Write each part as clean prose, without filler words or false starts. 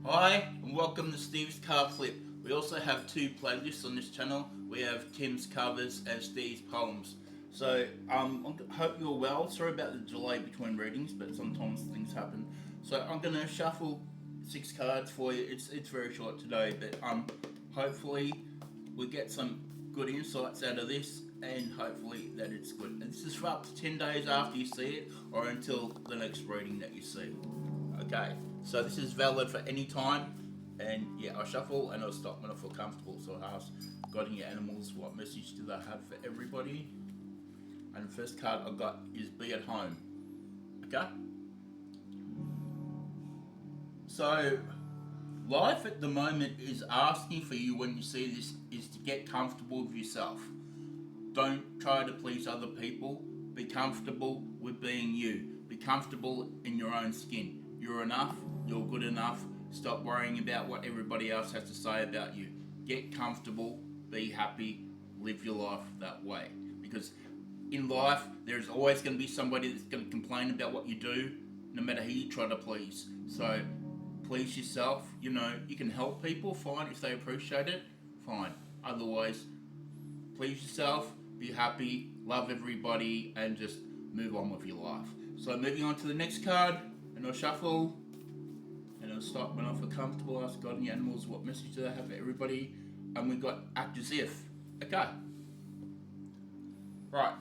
Hi and welcome to Steve's Card Flip. We also have two playlists on this channel. We have Tim's covers and Steve's poems. So I hope you're well. Sorry about the delay between readings, but sometimes things happen. So I'm gonna shuffle six cards for you. It's very short today, but hopefully we get some good insights out of this, and hopefully that it's good. And this is for up to 10 days after you see it, or until the next reading that you see. Okay, so this is valid for any time, and yeah, I shuffle and I'll stop when I feel comfortable. So I ask God and your animals, what message do they have for everybody? And the first card I got is be at home. Okay, so life at the moment is asking for you when you see this is to get comfortable with yourself. Don't try to please other people. Be comfortable with being you. Be comfortable in your own skin. You're enough. You're good enough. Stop worrying about what everybody else has to say about you. Get comfortable. Be happy. Live your life that way. Because in life, there's always going to be somebody that's going to complain about what you do, no matter who you try to please. So please yourself. You can help people, fine. If they appreciate it, fine. Otherwise, please yourself, be happy, love everybody, and just move on with your life. So moving on to the next card, and I'll shuffle, and I'll stop when I feel comfortable, ask God and the animals what message do they have for everybody, and we got act as if. Okay. Right.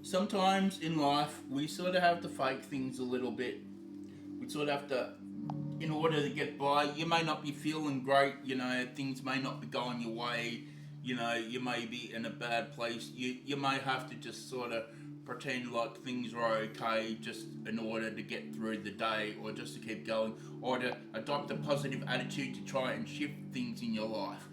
Sometimes in life, we sort of have to fake things a little bit. We sort of have to, in order to get by, you may not be feeling great, things may not be going your way, you may be in a bad place. You may have to just sort of pretend like things are okay just in order to get through the day, or just to keep going, or to adopt a positive attitude to try and shift things in your life.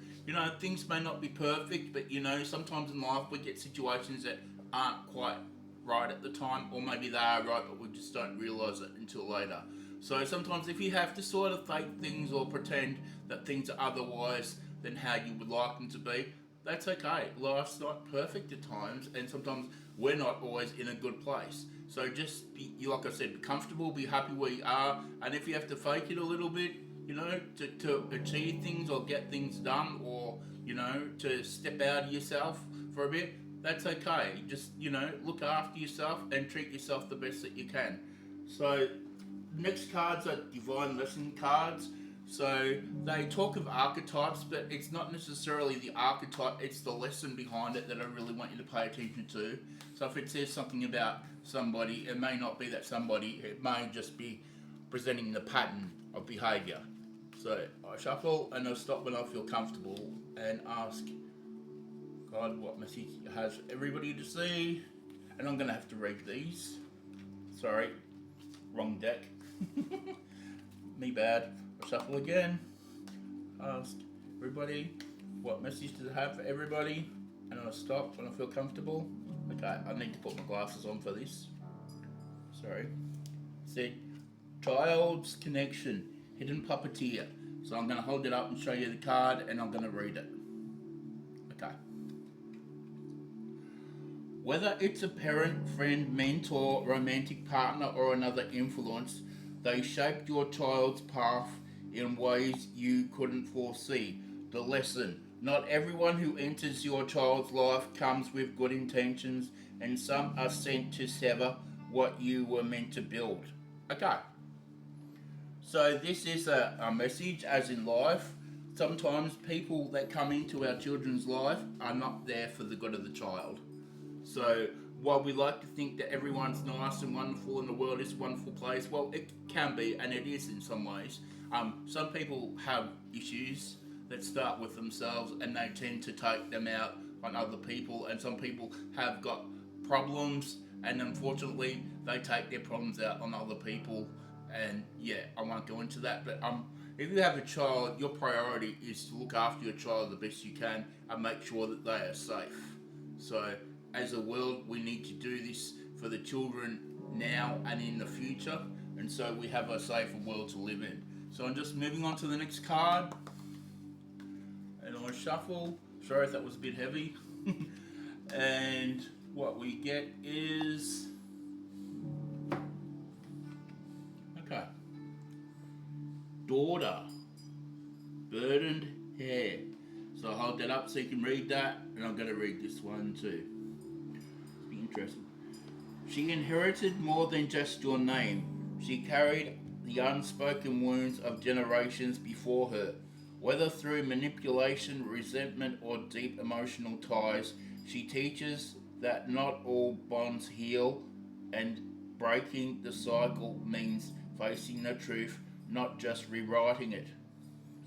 Things may not be perfect, but sometimes in life we get situations that aren't quite right at the time, or maybe they are right, but we just don't realise it until later. So sometimes if you have to sort of fake things or pretend that things are otherwise than how you would like them to be, that's okay. Life's not perfect at times, and sometimes we're not always in a good place. So just be, like I said, be comfortable, be happy where you are, and if you have to fake it a little bit, to achieve things or get things done, or to step out of yourself for a bit, that's okay. Just look after yourself and treat yourself the best that you can. So next cards are divine lesson cards. So they talk of archetypes, but it's not necessarily the archetype, it's the lesson behind it that I really want you to pay attention to. So if it says something about somebody, it may not be that somebody, it may just be presenting the pattern of behaviour. So I shuffle and I'll stop when I feel comfortable and ask God what message He has for everybody to see. And I'm going to have to read these. Sorry, wrong deck. Me bad. I'll shuffle again. Ask everybody what message does it have for everybody, and I'll stop when I feel comfortable. Okay, I need to put my glasses on for this. Sorry. See, child's connection, hidden puppeteer. So I'm going to hold it up and show you the card, and I'm going to read it. Okay. Whether it's a parent, friend, mentor, romantic partner, or another influence, they shaped your child's path in ways you couldn't foresee. The lesson: not everyone who enters your child's life comes with good intentions, and some are sent to sever what you were meant to build. Okay, so this is a message, as in life. Sometimes people that come into our children's life are not there for the good of the child. So while we like to think that everyone's nice and wonderful and the world is a wonderful place, well, it can be, and it is in some ways. Some people have issues that start with themselves, and they tend to take them out on other people. And some people have got problems, and unfortunately, they take their problems out on other people. And yeah, I won't go into that, but if you have a child, your priority is to look after your child the best you can and make sure that they are safe. So as a world, we need to do this for the children now and in the future, and so we have a safer world to live in. So I'm just moving on to the next card, and I'll shuffle. Sorry if that was a bit heavy. And what we get is, okay, daughter, burdened hair. So I'll hold that up so you can read that, and I'm going to read this one too. It'll be interesting. She inherited more than just your name. She carried the unspoken wounds of generations before her. Whether through manipulation, resentment, or deep emotional ties, she teaches that not all bonds heal, and breaking the cycle means facing the truth, not just rewriting it.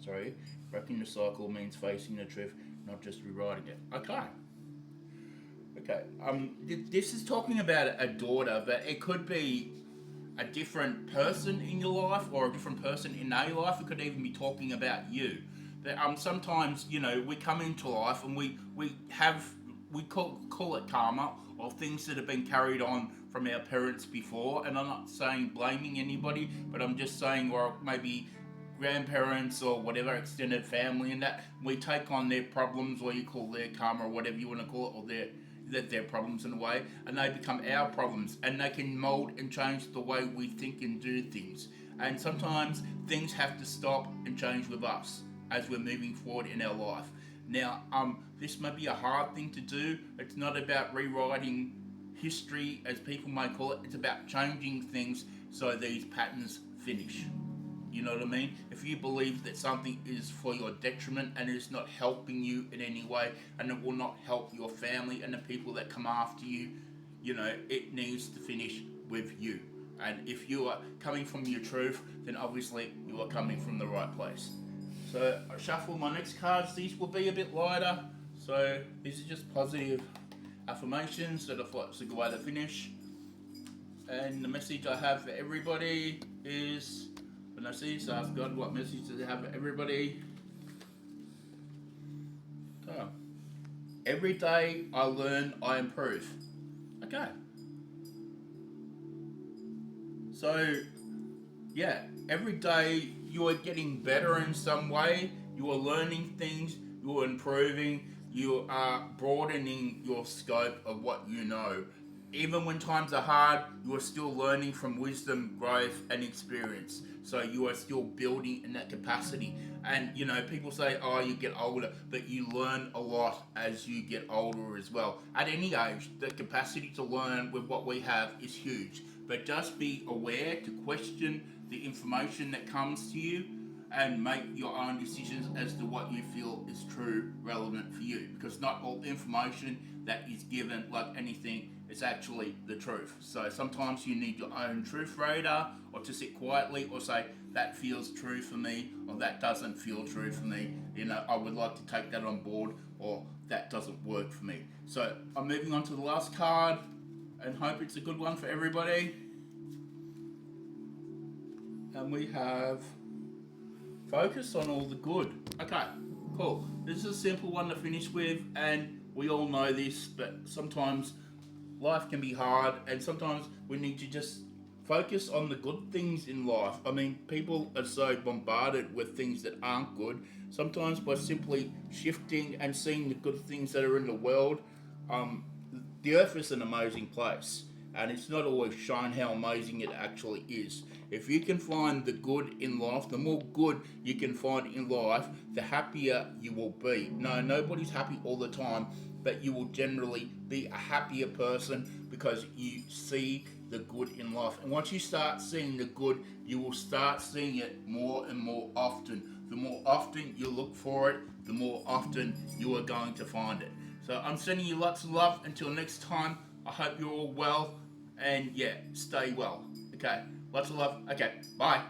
Sorry, breaking the cycle means facing the truth, not just rewriting it. Okay. Okay. This is talking about a daughter, but it could be a different person in your life or a different person in a life. It could even be talking about you. But sometimes, we come into life and we call it karma, or things that have been carried on from our parents before. And I'm not saying blaming anybody, but I'm just saying, or maybe grandparents or whatever, extended family, and that we take on their problems, or you call their karma, or whatever you want to call it, or their problems in a way, and they become our problems, and they can mold and change the way we think and do things. And sometimes things have to stop and change with us as we're moving forward in our life. Now, this may be a hard thing to do. It's not about rewriting history, as people may call it. It's about changing things so these patterns finish. You know what I mean? If you believe that something is for your detriment and is not helping you in any way, and it will not help your family and the people that come after you, it needs to finish with you. And if you are coming from your truth, then obviously you are coming from the right place. So I shuffle my next cards. These will be a bit lighter. So these are just positive affirmations that I thought was a good way to finish. And the message I have for everybody is, when I see this, ask God what message does it have for everybody. Okay. Every day I learn, I improve. Okay. So, yeah, every day you are getting better in some way. You are learning things. You are improving. You are broadening your scope of what you know. Even when times are hard, you are still learning from wisdom, growth, and experience. So you are still building in that capacity. And, people say, oh, you get older, but you learn a lot as you get older as well. At any age, the capacity to learn with what we have is huge. But just be aware to question the information that comes to you and make your own decisions as to what you feel is true, relevant for you. Because not all information that is given, like anything, is actually the truth. So sometimes you need your own truth radar, or to sit quietly or say, that feels true for me, or that doesn't feel true for me. I would like to take that on board, or that doesn't work for me. So I'm moving on to the last card, and hope it's a good one for everybody. And we have focus on all the good. Okay, cool. This is a simple one to finish with, and we all know this, but sometimes life can be hard, and sometimes we need to just focus on the good things in life. I mean, people are so bombarded with things that aren't good. Sometimes by simply shifting and seeing the good things that are in the world, the earth is an amazing place, and it's not always shown how amazing it actually is. If you can find the good in life, the more good you can find in life, the happier you will be. No, nobody's happy all the time, but you will generally be a happier person because you see the good in life. And once you start seeing the good, you will start seeing it more and more often. The more often you look for it, the more often you are going to find it. So I'm sending you lots of love. Until next time, I hope you're all well, and yeah, stay well. Okay, lots of love. Okay, bye.